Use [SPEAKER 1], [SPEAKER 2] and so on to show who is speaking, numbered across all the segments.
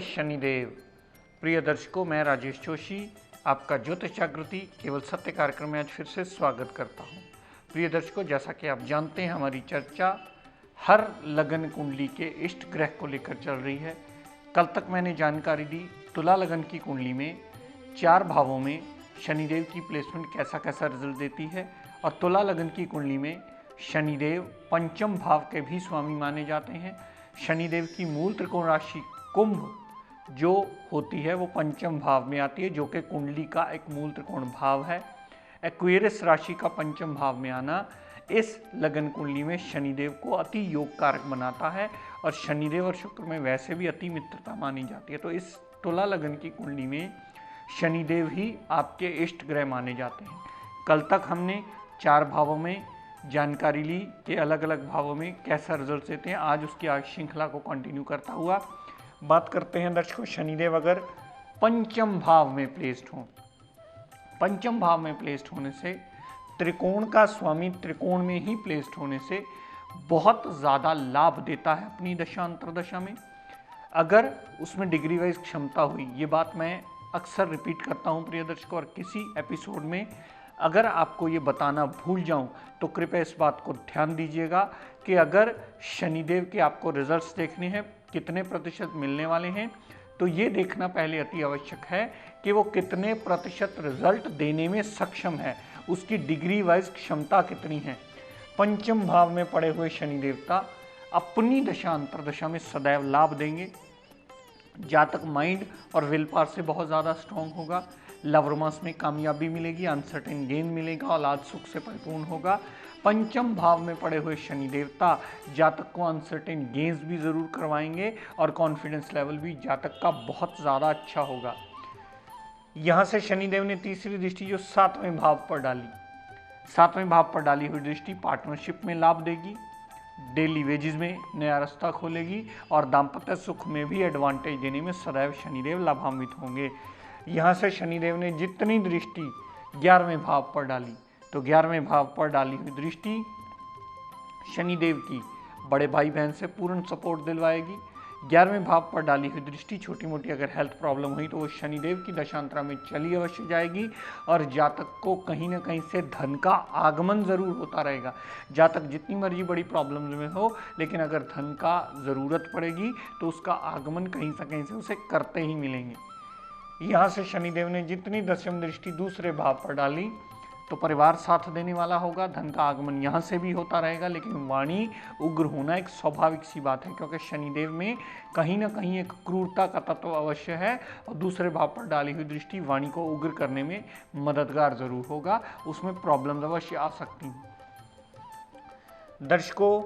[SPEAKER 1] शनिदेव। प्रिय दर्शकों, मैं राजेश जोशी आपका ज्योतिष जागृति केवल सत्य कार्यक्रम में आज फिर से स्वागत करता हूं। प्रिय दर्शकों, जैसा कि आप जानते हैं, हमारी चर्चा हर लगन कुंडली के इष्ट ग्रह को लेकर चल रही है। कल तक मैंने जानकारी दी तुला लगन की कुंडली में 4 भावों में शनिदेव की प्लेसमेंट कैसा कैसा रिजल्ट देती है, और तुला लगन की कुंडली में शनिदेव पंचम भाव के भी स्वामी माने जाते हैं। शनिदेव की मूल त्रिकोण राशि कुंभ जो होती है वो पंचम भाव में आती है, जो कि कुंडली का एक मूल त्रिकोण भाव है। एक्वेरियस राशि का पंचम भाव में आना इस लगन कुंडली में शनिदेव को अति योग कारक बनाता है, और शनिदेव और शुक्र में वैसे भी अति मित्रता मानी जाती है। तो इस तुला लगन की कुंडली में शनिदेव ही आपके इष्ट ग्रह माने जाते हैं। कल तक हमने 4 भावों में जानकारी ली कि अलग अलग भावों में कैसा रिजल्ट देते हैं। आज उसकी श्रृंखला को कंटिन्यू करता हुआ बात करते हैं दर्शकों, शनिदेव अगर पंचम भाव में प्लेस्ड हो, पंचम भाव में प्लेस्ड होने से त्रिकोण का स्वामी त्रिकोण में ही प्लेस्ड होने से बहुत ज़्यादा लाभ देता है अपनी दशा अंतरदशा में। अगर उसमें डिग्री वाइज क्षमता हुई, ये बात मैं अक्सर रिपीट करता हूँ प्रिय दर्शकों, और किसी एपिसोड में अगर आपको ये बताना भूल जाऊं तो कृपया इस बात को ध्यान दीजिएगा कि अगर शनिदेव के आपको रिजल्ट्स देखने हैं, कितने प्रतिशत मिलने वाले हैं, तो ये देखना पहले अति आवश्यक है कि वो कितने प्रतिशत रिजल्ट देने में सक्षम है, उसकी डिग्री वाइज क्षमता कितनी है। पंचम भाव में पड़े हुए शनि देवता अपनी दशा अंतरदशा में सदैव लाभ देंगे। जातक माइंड और विल पावर से बहुत ज़्यादा स्ट्रांग होगा, लव रोमांस में कामयाबी मिलेगी, अनसर्टेन गेन मिलेगा, औलाद सुख से परिपूर्ण होगा। पंचम भाव में पड़े हुए शनि देवता जातक को अनसर्टेन गेन्स भी ज़रूर करवाएंगे, और कॉन्फिडेंस लेवल भी जातक का बहुत ज़्यादा अच्छा होगा। यहाँ से शनिदेव ने तीसरी दृष्टि जो 7वें भाव पर डाली, 7वें भाव पर डाली हुई दृष्टि पार्टनरशिप में लाभ देगी, डेली वेजेस में नया रास्ता खोलेगी, और दाम्पत्य सुख में भी एडवांटेज देने में सदैव शनिदेव लाभान्वित होंगे। यहाँ से शनिदेव ने जितनी दृष्टि 11वें भाव पर डाली, तो 11वें भाव पर डाली हुई दृष्टि शनिदेव की बड़े भाई बहन से पूर्ण सपोर्ट दिलवाएगी। 11वें भाव पर डाली हुई दृष्टि छोटी मोटी अगर हेल्थ प्रॉब्लम हुई तो वो शनिदेव की दशांतरा में चली अवश्य जाएगी, और जातक को कहीं ना कहीं से धन का आगमन ज़रूर होता रहेगा। जातक जितनी मर्जी बड़ी प्रॉब्लम्स में हो, लेकिन अगर धन का ज़रूरत पड़ेगी तो उसका आगमन कहीं से कहीं से उसे करते ही मिलेंगे। यहाँ से शनिदेव ने जितनी दशम दृष्टि दूसरे भाव पर डाली, तो परिवार साथ देने वाला होगा, धन का आगमन यहाँ से भी होता रहेगा, लेकिन वाणी उग्र होना एक स्वाभाविक सी बात है, क्योंकि शनिदेव में कहीं ना कहीं एक क्रूरता का तत्व अवश्य है, और दूसरे भाव पर डाली हुई दृष्टि वाणी को उग्र करने में मददगार जरूर होगा, उसमें प्रॉब्लम अवश्य आ सकती हैं। दर्शकों,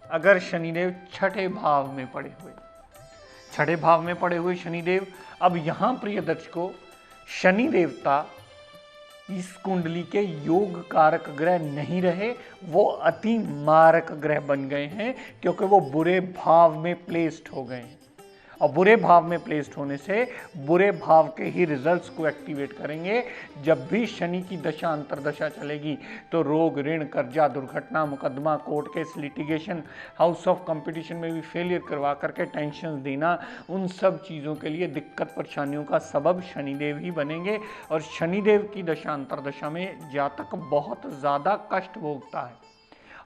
[SPEAKER 1] अगर शनिदेव 6ठे भाव में पड़े हुए, 6ठे भाव में पड़े हुए शनिदेव, अब यहाँ प्रिय दर्शकों शनि देवता इस कुंडली के योग कारक ग्रह नहीं रहे, वो अति मारक ग्रह बन गए हैं, क्योंकि वो बुरे भाव में प्लेस्ड हो गए हैं, और बुरे भाव में प्लेस्ड होने से बुरे भाव के ही रिजल्ट्स को एक्टिवेट करेंगे। जब भी शनि की दशा अंतरदशा चलेगी तो रोग, ऋण, कर्जा, दुर्घटना, मुकदमा, court case, litigation, house of competition में भी फेलियर करवा करके टेंशन देना, उन सब चीज़ों के लिए दिक्कत परेशानियों का सबब शनिदेव ही बनेंगे, और शनिदेव की दशा अंतरदशा में जातक बहुत ज़्यादा कष्ट भोगता है।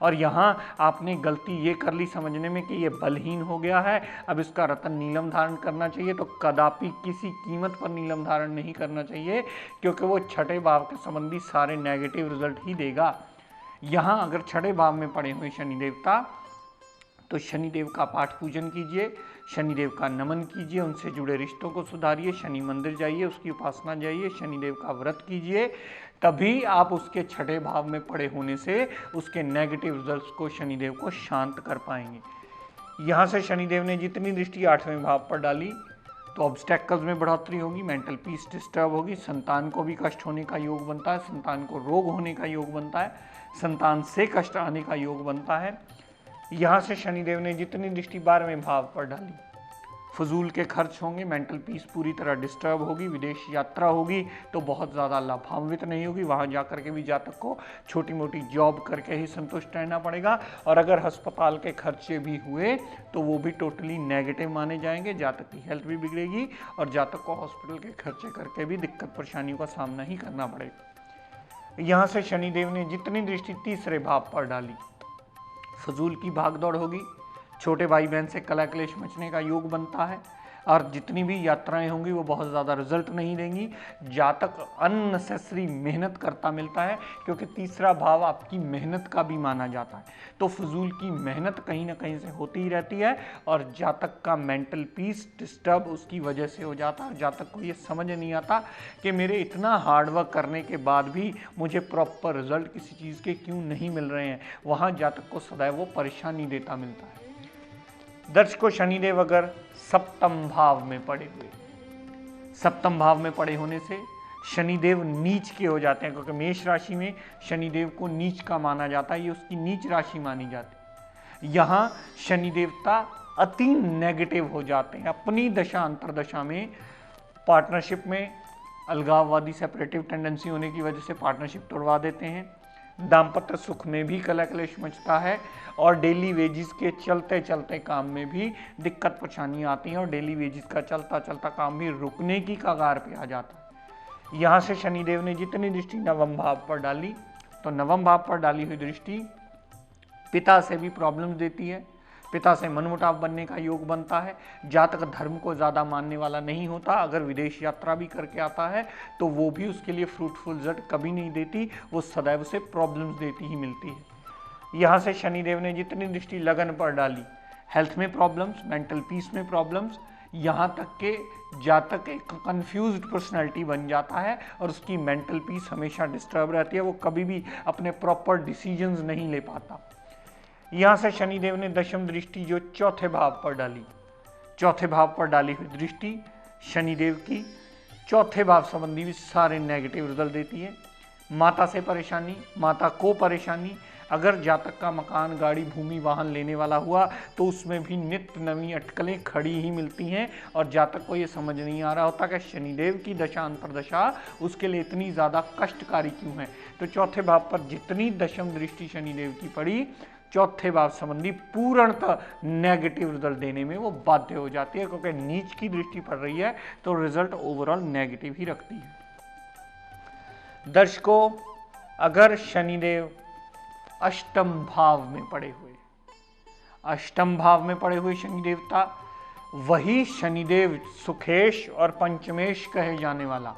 [SPEAKER 1] और यहाँ आपने गलती ये कर ली समझने में कि ये बलहीन हो गया है, अब इसका रतन नीलम धारण करना चाहिए, तो कदापि किसी कीमत पर नीलम धारण नहीं करना चाहिए, क्योंकि वो 6ठे भाव के संबंधी सारे नेगेटिव रिजल्ट ही देगा। यहाँ अगर 6ठे भाव में पड़े हुए शनि देवता, तो शनिदेव का पाठ पूजन कीजिए, शनिदेव का नमन कीजिए, उनसे जुड़े रिश्तों को सुधारिए, शनि मंदिर जाइए, उसकी उपासना जाइए, शनिदेव का व्रत कीजिए, तभी आप उसके 6ठे भाव में पड़े होने से उसके नेगेटिव रिजल्ट्स को शनिदेव को शांत कर पाएंगे। यहाँ से शनिदेव ने जितनी दृष्टि 8वें भाव पर डाली, तो ऑब्स्टेकल्स में बढ़ोतरी होगी, मेंटल पीस डिस्टर्ब होगी, संतान को भी कष्ट होने का योग बनता है, संतान को रोग होने का योग बनता है, संतान से कष्ट आने का योग बनता है। यहाँ से शनिदेव ने जितनी दृष्टि 12वें भाव पर डाली, फजूल के खर्च होंगे, मेंटल पीस पूरी तरह डिस्टर्ब होगी, विदेश यात्रा होगी तो बहुत ज़्यादा लाभान्वित नहीं होगी, वहाँ जा कर के भी जातक को छोटी मोटी जॉब करके ही संतुष्ट रहना पड़ेगा। और अगर अस्पताल के खर्चे भी हुए तो वो भी टोटली नेगेटिव माने जाएंगे, जातक की हेल्थ भी बिगड़ेगी और जातक को हॉस्पिटल के खर्चे करके भी दिक्कत परेशानियों का सामना ही करना पड़ेगा। यहाँ से शनिदेव ने जितनी दृष्टि तीसरे भाव पर डाली, फजूल की भागदौड़ होगी, छोटे भाई बहन से कलह क्लेश मचने का योग बनता है और जितनी भी यात्राएं होंगी वो बहुत ज़्यादा रिजल्ट नहीं देंगी। जातक अननेसेसरी मेहनत करता मिलता है, क्योंकि तीसरा भाव आपकी मेहनत का भी माना जाता है, तो फजूल की मेहनत कहीं ना कहीं से होती ही रहती है और जातक का मेंटल पीस डिस्टर्ब उसकी वजह से हो जाता है। जातक को ये समझ नहीं आता कि मेरे इतना हार्डवर्क करने के बाद भी मुझे प्रॉपर रिजल्ट किसी चीज़ के क्यों नहीं मिल रहे हैं, वहाँ जातक को सदैव वो परेशानी देता मिलता है। दर्शकों, शनिदेव अगर सप्तम भाव में पड़े हुए, सप्तम भाव में पड़े होने से शनिदेव नीच के हो जाते हैं, क्योंकि मेष राशि में शनिदेव को नीच का माना जाता है, ये उसकी नीच राशि मानी जाती है। यहाँ शनि देवता अति नेगेटिव हो जाते हैं, अपनी दशा अंतरदशा में पार्टनरशिप में अलगाववादी सेपरेटिव टेंडेंसी होने की वजह से पार्टनरशिप तोड़वा देते हैं, दाम्पत्य सुख में भी कलह क्लेश मचता है और डेली वेजिस के चलते चलते काम में भी दिक्कत परेशानी आती है और डेली वेजिस का चलता चलता काम भी रुकने की कगार पे आ जाता है। यहाँ से शनिदेव ने जितनी दृष्टि नवम भाव पर डाली, तो नवम भाव पर डाली हुई दृष्टि पिता से भी प्रॉब्लम देती है, पिता से मनमुटाव बनने का योग बनता है। जातक धर्म को ज़्यादा मानने वाला नहीं होता, अगर विदेश यात्रा भी करके आता है तो वो भी उसके लिए फ्रूटफुल रिजल्ट कभी नहीं देती, वो सदैव से प्रॉब्लम्स देती ही मिलती है। यहाँ से शनिदेव ने जितनी दृष्टि लगन पर डाली, हेल्थ में प्रॉब्लम्स, मेंटल पीस में प्रॉब्लम्स, यहाँ तक के जातक एक कंफ्यूज्ड पर्सनैलिटी बन जाता है और उसकी मेंटल पीस हमेशा डिस्टर्ब रहती है, वो कभी भी अपने प्रॉपर डिसीजंस नहीं ले पाता। यहाँ से शनिदेव ने दशम दृष्टि जो चौथे भाव पर डाली, चौथे भाव पर डाली हुई दृष्टि शनिदेव की चौथे भाव संबंधी भी सारे नेगेटिव रिजल्ट देती है। माता से परेशानी, माता को परेशानी, अगर जातक का मकान, गाड़ी, भूमि, वाहन लेने वाला हुआ तो उसमें भी नित्य नवी अटकलें खड़ी ही मिलती हैं और जातक को ये समझ नहीं आ रहा होता कि शनिदेव की दशा अंतरदशा उसके लिए इतनी ज़्यादा कष्टकारी क्यों है। तो चौथे भाव पर जितनी दशम दृष्टि शनिदेव की पड़ी, चौथे भाव संबंधी पूर्णतः नेगेटिव रिजल्ट देने में वो बाध्य हो जाती है, क्योंकि नीच की दृष्टि पड़ रही है तो रिजल्ट ओवरऑल नेगेटिव ही रखती है। दर्शकों, अगर शनिदेव अष्टम भाव में पड़े हुए, अष्टम भाव में पड़े हुए शनि देवता, वही शनिदेव सुखेश और पंचमेश कहे जाने वाला,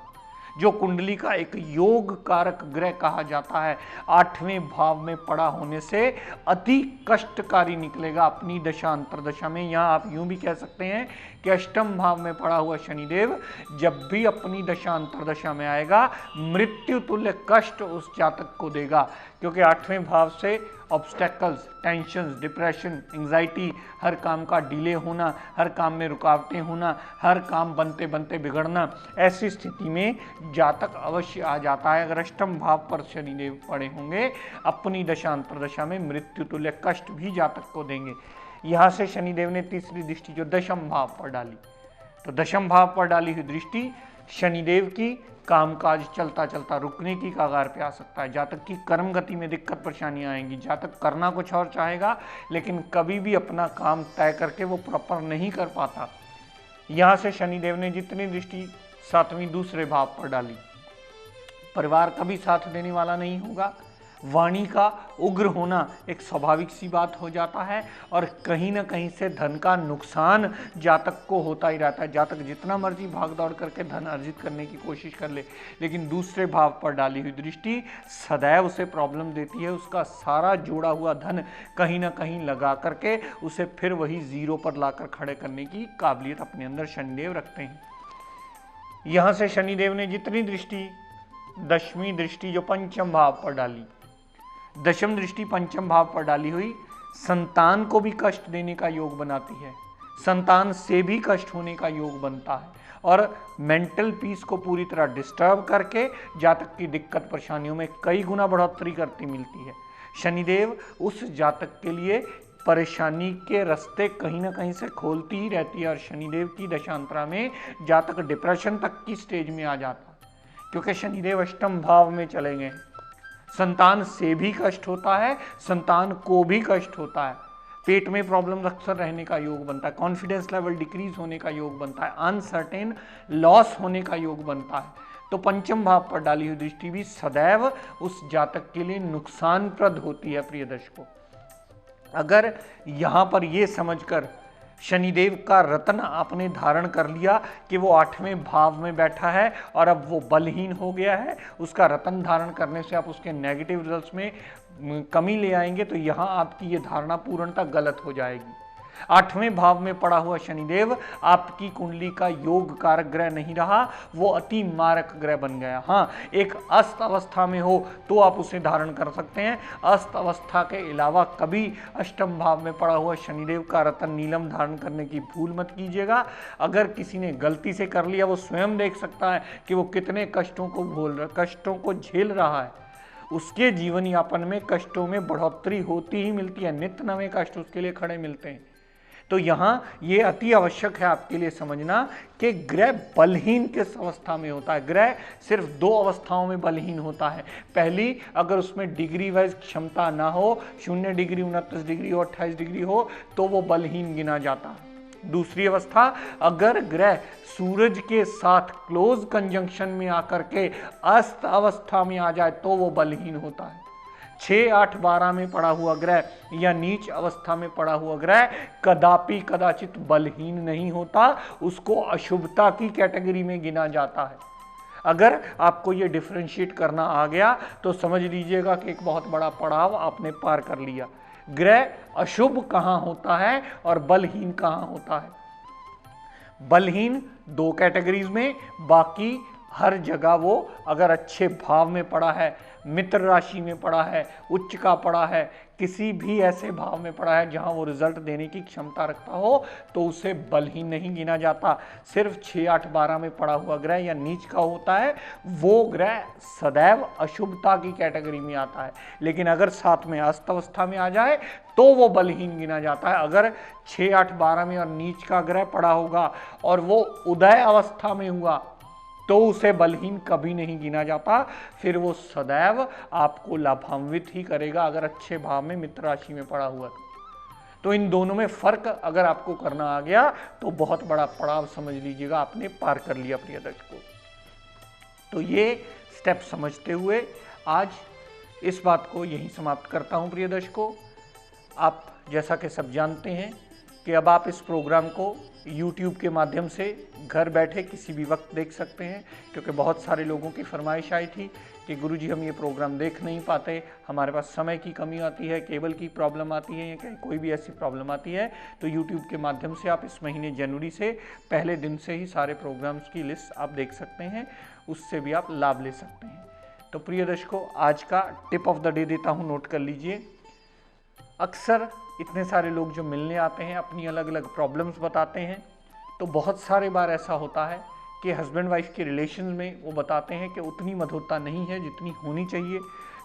[SPEAKER 1] जो कुंडली का एक योग कारक ग्रह कहा जाता है, आठवें भाव में पड़ा होने से अति कष्टकारी निकलेगा अपनी दशा अंतरदशा में। यहाँ आप यूं भी कह सकते हैं कि अष्टम भाव में पड़ा हुआ शनिदेव जब भी अपनी दशा अंतरदशा में आएगा, मृत्यु तुल्य कष्ट उस जातक को देगा, क्योंकि आठवें भाव से ऑब्स्टेकल्स, टेंशन्स, डिप्रेशन, एंग्जाइटी, हर काम का डिले होना, हर काम में रुकावटें होना, हर काम बनते बनते बिगड़ना, ऐसी स्थिति में जातक अवश्य आ जाता है। अगर अष्टम भाव पर शनिदेव पड़े होंगे, अपनी दशा अंतरदशा में मृत्यु तुल्य कष्ट भी जातक को देंगे। यहाँ से शनिदेव ने तीसरी दृष्टि जो दशम भाव पर डाली, तो दशम भाव पर डाली हुई दृष्टि शनिदेव की कामकाज चलता चलता रुकने की कगार पे आ सकता है। जातक की कर्म गति में दिक्कत परेशानियां आएंगी, जातक करना कुछ और चाहेगा लेकिन कभी भी अपना काम तय करके वो प्रॉपर नहीं कर पाता। यहाँ से शनिदेव ने जितनी दृष्टि सातवीं दूसरे भाव पर डाली, परिवार कभी साथ देने वाला नहीं होगा, वाणी का उग्र होना एक स्वाभाविक सी बात हो जाता है और कहीं ना कहीं से धन का नुकसान जातक को होता ही रहता है। जातक जितना मर्जी भाग दौड़ करके धन अर्जित करने की कोशिश कर ले, लेकिन दूसरे भाव पर डाली हुई दृष्टि सदैव उसे प्रॉब्लम देती है। उसका सारा जोड़ा हुआ धन कहीं ना कहीं लगा करके उसे फिर वही जीरो पर लाकर खड़े करने की काबिलियत अपने अंदर शनिदेव रखते हैं। यहाँ से शनिदेव ने जितनी दृष्टि, दशवीं दृष्टि जो पंचम भाव पर डाली, दशम दृष्टि पंचम भाव पर डाली हुई संतान को भी कष्ट देने का योग बनाती है, संतान से भी कष्ट होने का योग बनता है और मेंटल पीस को पूरी तरह डिस्टर्ब करके जातक की दिक्कत परेशानियों में कई गुना बढ़ोतरी करती मिलती है। शनिदेव उस जातक के लिए परेशानी के रास्ते कहीं ना कहीं से खोलती ही रहती है और शनिदेव की दशांतरा में जातक डिप्रेशन तक की स्टेज में आ जाता, क्योंकि शनिदेव अष्टम भाव में चले गए। संतान से भी कष्ट होता है, संतान को भी कष्ट होता है, पेट में प्रॉब्लम अक्सर रहने का योग बनता है, कॉन्फिडेंस लेवल डिक्रीज होने का योग बनता है, अनसर्टेन लॉस होने का योग बनता है। तो पंचम भाव पर डाली हुई दृष्टि भी सदैव उस जातक के लिए नुकसानप्रद होती है। प्रिय दर्शकों, अगर यहां पर यह समझकर शनिदेव का रत्न आपने धारण कर लिया कि वो 8वें भाव में बैठा है और अब वो बलहीन हो गया है, उसका रत्न धारण करने से आप उसके नेगेटिव रिजल्ट्स में कमी ले आएंगे, तो यहाँ आपकी ये धारणा पूर्णतः गलत हो जाएगी। 8वें भाव में पड़ा हुआ शनिदेव आपकी कुंडली का योग कारक ग्रह नहीं रहा, वो अति मारक ग्रह बन गया। हाँ, एक अस्त अवस्था में हो तो आप उसे धारण कर सकते हैं। अस्त अवस्था के अलावा कभी अष्टम भाव में पड़ा हुआ शनिदेव का रत्न नीलम धारण करने की भूल मत कीजिएगा। अगर किसी ने गलती से कर लिया, वो स्वयं देख सकता है कि वो कितने कष्टों को झेल रहा है। उसके जीवन यापन में कष्टों में बढ़ोतरी होती ही मिलती है, नित्य नवे कष्ट उसके लिए खड़े मिलते हैं। तो यहाँ ये अति आवश्यक है आपके लिए समझना कि ग्रह बलहीन किस अवस्था में होता है। ग्रह सिर्फ 2 अवस्थाओं में बलहीन होता है। पहली, अगर उसमें डिग्री वाइज क्षमता ना हो, 0 डिग्री, 29 डिग्री और 28 डिग्री हो, तो वो बलहीन गिना जाता है। दूसरी अवस्था, अगर ग्रह सूरज के साथ क्लोज कंजंक्शन में आकर के अस्त अवस्था में आ जाए तो वो बलहीन होता है। 6, 8, 12 में पड़ा हुआ ग्रह या नीच अवस्था में पड़ा हुआ ग्रह कदापि कदाचित बलहीन नहीं होता, उसको अशुभता की कैटेगरी में गिना जाता है। अगर आपको ये डिफरेंशिएट करना आ गया तो समझ लीजिएगा कि एक बहुत बड़ा पड़ाव आपने पार कर लिया। ग्रह अशुभ कहाँ होता है और बलहीन कहाँ होता है। बलहीन 2 कैटेगरीज में, बाकी हर जगह वो अगर अच्छे भाव में पड़ा है, मित्र राशि में पड़ा है, उच्च का पड़ा है, किसी भी ऐसे भाव में पड़ा है जहां वो रिजल्ट देने की क्षमता रखता हो, तो उसे बलहीन नहीं गिना जाता। सिर्फ 6, 8, 12 में पड़ा हुआ ग्रह या नीच का होता है, वो ग्रह सदैव अशुभता की कैटेगरी में आता है। लेकिन अगर साथ में अस्त अवस्था में आ जाए तो वो बलहीन गिना जाता है। अगर 6, 8, 12 में और नीच का ग्रह पड़ा होगा और वो उदय अवस्था में हुआ तो उसे बलहीन कभी नहीं गिना जाता, फिर वो सदैव आपको लाभान्वित ही करेगा अगर अच्छे भाव में मित्र राशि में पड़ा हुआ। तो इन दोनों में फर्क अगर आपको करना आ गया तो बहुत बड़ा पड़ाव समझ लीजिएगा आपने पार कर लिया। प्रिय दर्शकों, तो ये स्टेप समझते हुए आज इस बात को यहीं समाप्त करता हूं। प्रिय दर्शकों, आप जैसा कि सब जानते हैं कि अब आप इस प्रोग्राम को YouTube के माध्यम से घर बैठे किसी भी वक्त देख सकते हैं, क्योंकि बहुत सारे लोगों की फरमाइश आई थी कि गुरुजी हम ये प्रोग्राम देख नहीं पाते, हमारे पास समय की कमी आती है, केबल की प्रॉब्लम आती है या कोई भी ऐसी प्रॉब्लम आती है। तो YouTube के माध्यम से आप इस महीने जनवरी से पहले दिन से ही सारे प्रोग्राम्स की लिस्ट आप देख सकते हैं, उससे भी आप लाभ ले सकते हैं। तो प्रिय दर्शकों, आज का टिप ऑफ द डे देता हूँ, नोट कर लीजिए। अक्सर इतने सारे लोग जो मिलने आते हैं अपनी अलग अलग प्रॉब्लम्स बताते हैं, तो बहुत सारे बार ऐसा होता है कि हस्बैंड वाइफ के रिलेशन में वो बताते हैं कि उतनी मधुरता नहीं है जितनी होनी चाहिए।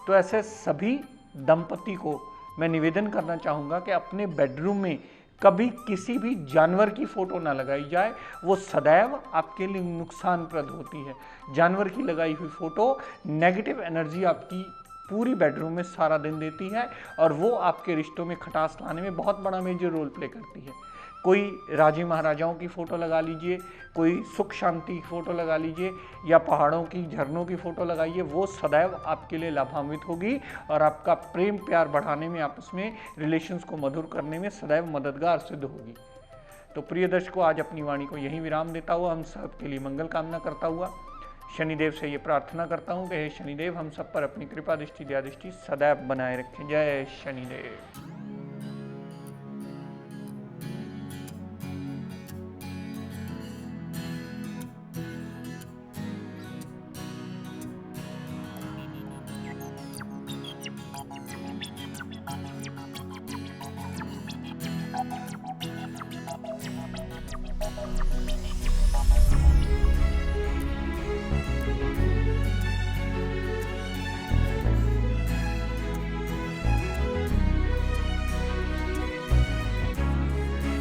[SPEAKER 1] तो ऐसे सभी दंपति को मैं निवेदन करना चाहूँगा कि अपने बेडरूम में कभी किसी भी जानवर की फ़ोटो ना लगाई जाए, वो सदैव आपके लिए नुकसानप्रद होती है। जानवर की लगाई हुई फ़ोटो नेगेटिव एनर्जी आपकी पूरी बेडरूम में सारा दिन देती है और वो आपके रिश्तों में खटास लाने में बहुत बड़ा मेजर रोल प्ले करती है। कोई राजे महाराजाओं की फ़ोटो लगा लीजिए, कोई सुख शांति की फ़ोटो लगा लीजिए या पहाड़ों की, झरनों की फ़ोटो लगाइए, वो सदैव आपके लिए लाभान्वित होगी और आपका प्रेम प्यार बढ़ाने में, आपस में रिलेशंस को मधुर करने में सदैव मददगार सिद्ध होगी। तो प्रिय दर्शकों, आज अपनी वाणी को यहीं विराम देता हुआ हम सबके लिए मंगल कामना करता हुआ शनिदेव से ये प्रार्थना करता हूँ कि हे शनिदेव हम सब पर अपनी कृपा दृष्टि दया दृष्टि सदैव बनाए रखें। जय शनिदेव।